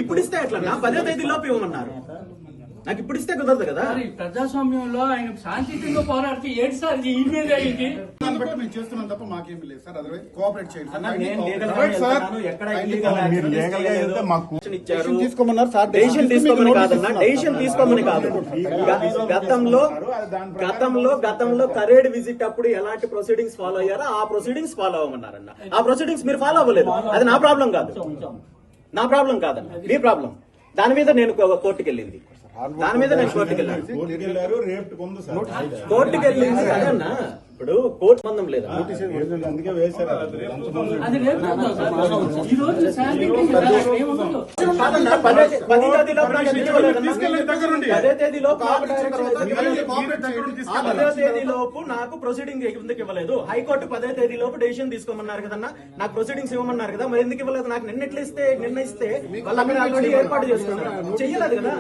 ఇప్పుడు ఇస్తే ఎట్లా? 10వ తేదీలోపు ఇవ్వమన్నారు. నాకు ఇప్పుడు ఇస్తే కుదరదు కదా. ప్రజాస్వామ్యంలో ఆయన శాంతియుతంగా పోరాడితే ఏంటి సార్ ఈ మీద అయింది? దాన్ని బట్టి మేము చేస్తున్నాం తప్ప మాకేమీ లేదు సార్. అదర్వైజ్ కోఆపరేట్ చేయండి తీసుకోమన్నారు సార్. డెసిషన్ తీసుకోమని కాదన్నా, డెసిషన్ తీసుకోమని కాదు. గతంలో కరేడ్ విజిట్ అప్పుడు ఎలాంటి ప్రొసీడింగ్స్ ఫాలో అయ్యారో ఆ ప్రొసీడింగ్స్ ఫాలో అవ్వమన్నారన్న. ఆ ప్రొసీడింగ్స్ మీరు ఫాలో అవ్వలేదు. అది నా ప్రాబ్లం కాదు, నా ప్రాబ్లం కాదన్న, మీ ప్రాబ్లం. దాని మీద నేను కోర్టుకు వెళ్ళింది, కోర్టుకు వెళ్ళింది కదన్నా. ఇప్పుడు కోర్టు సంబంధం లేదా? అందుకే వేశారు. అది రేపు ఈ రోజు తేదీలోపు నాకు ప్రొసీడింగ్ ఎందుకు ఇవ్వలేదు? హైకోర్టు 10వ తేదీలోపు డెసిషన్ తీసుకోమన్నారు కదన్నా, నాకు ప్రొసీడింగ్స్ ఇవ్వమన్నారు కదా, మరి ఎందుకు ఇవ్వలేదు? నాకు నిన్న ఇస్తే వాళ్ళు అక్కడ ఆల్రెడీ ఏర్పాటు చేసుకున్నారు, చెయ్యలేదు కదా.